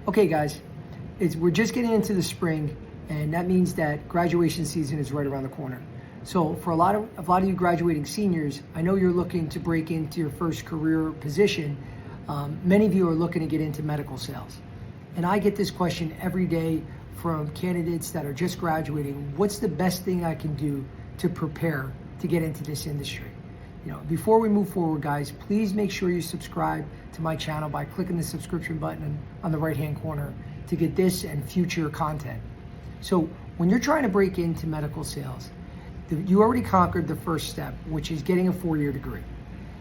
Okay, guys, we're just getting into the spring, and that means that graduation season is right around the corner. So for a lot of you graduating seniors, I know you're looking to break into your first career position. Many of you are looking to get into medical sales. And I get this question every day from candidates that are just graduating. What's the best thing I can do to prepare to get into this industry? Before we move forward, guys, please make sure you subscribe to my channel by clicking the subscription button on the right-hand corner to get this and future content. So when you're trying to break into medical sales, you already conquered the first step, which is getting a 4-year degree.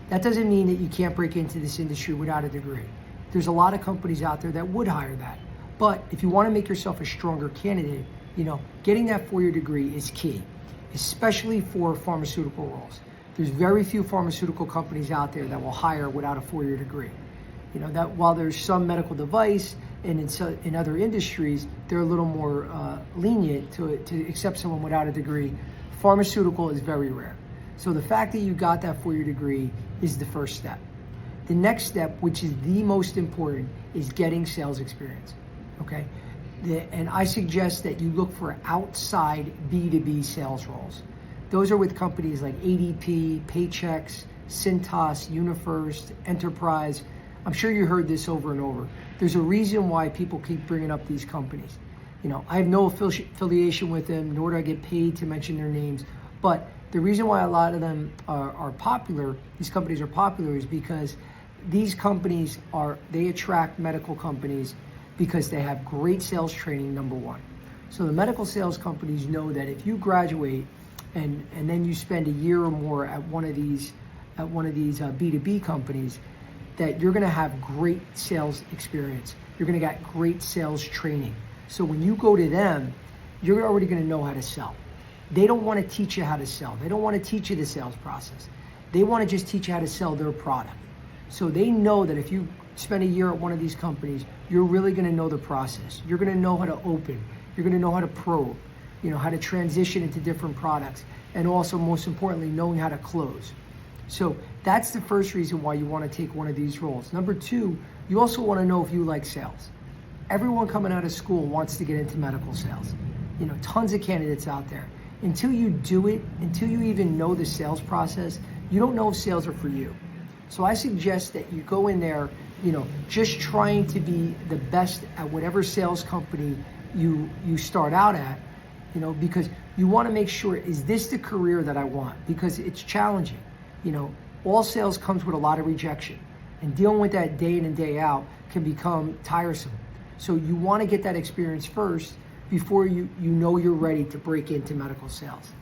That doesn't mean that you can't break into this industry without a degree. There's a lot of companies out there that would hire that. But if you want to make yourself a stronger candidate, getting that 4-year degree is key, especially for pharmaceutical roles. There's very few pharmaceutical companies out there that will hire without a 4-year degree. That while there's some medical device and in other industries, they're a little more lenient to accept someone without a degree. Pharmaceutical is very rare. So the fact that you got that 4-year degree is the first step. The next step, which is the most important, is getting sales experience, okay? And I suggest that you look for outside B2B sales roles. Those are with companies like ADP, Paychex, Cintas, UniFirst, Enterprise. I'm sure you heard this over and over. There's a reason why people keep bringing up these companies. I have no affiliation with them, nor do I get paid to mention their names. But the reason why a lot of them are popular, these companies are popular, is because these companies they attract medical companies because they have great sales training, number one. So the medical sales companies know that if you graduate and then you spend a year or more at one of these B2B companies, that you're gonna have great sales experience. You're gonna get great sales training. So when you go to them, you're already gonna know how to sell. They don't wanna teach you how to sell. They don't wanna teach you the sales process. They wanna just teach you how to sell their product. So they know that if you spend a year at one of these companies, you're really gonna know the process. You're gonna know how to open. You're gonna know how to probe, how to transition into different products, and also, most importantly, knowing how to close. So that's the first reason why you want to take one of these roles. Number two, you also want to know if you like sales. Everyone coming out of school wants to get into medical sales. Tons of candidates out there. Until you do it, until you even know the sales process, you don't know if sales are for you. So I suggest that you go in there, just trying to be the best at whatever sales company you start out at, because you want to make sure, is this the career that I want? Because it's challenging. All sales comes with a lot of rejection, and dealing with that day in and day out can become tiresome. So you want to get that experience first before you know you're ready to break into medical sales.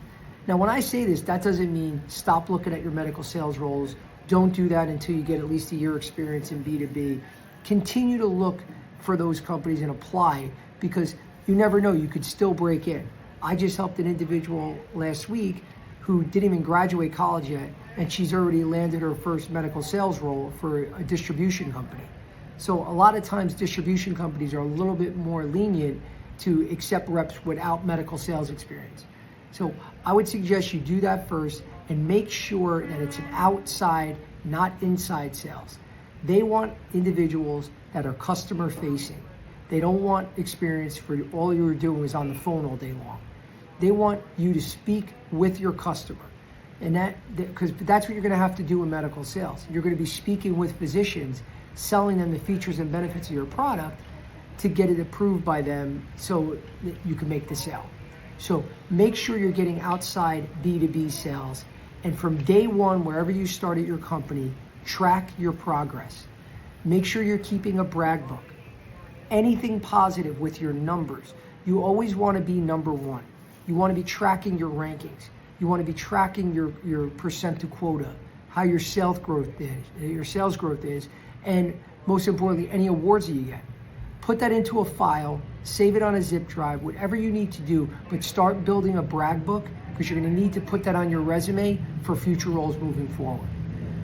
Now, when I say this, that doesn't mean stop looking at your medical sales roles. Don't do that until you get at least a year experience in B2B. Continue to look for those companies and apply, because you never know, you could still break in. I just helped an individual last week who didn't even graduate college yet, and she's already landed her first medical sales role for a distribution company. So a lot of times distribution companies are a little bit more lenient to accept reps without medical sales experience. So I would suggest you do that first and make sure that it's an outside, not inside sales. They want individuals that are customer facing. They don't want experience for all you were doing was on the phone all day long. They want you to speak with your customer. And because that's what you're going to have to do in medical sales. You're going to be speaking with physicians, selling them the features and benefits of your product to get it approved by them so that you can make the sale. So make sure you're getting outside B2B sales. And from day one, wherever you start at your company, track your progress. Make sure you're keeping a brag book. Anything positive with your numbers. You always want to be number one. You want to be tracking your rankings. You want to be tracking your percent to quota, how your sales growth is, and most importantly, any awards that you get. Put that into a file, save it on a zip drive, whatever you need to do, but start building a brag book, because you're going to need to put that on your resume for future roles moving forward.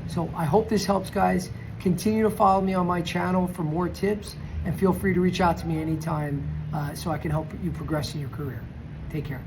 So I hope this helps, guys. Continue to follow me on my channel for more tips, and feel free to reach out to me anytime so I can help you progress in your career. Take care.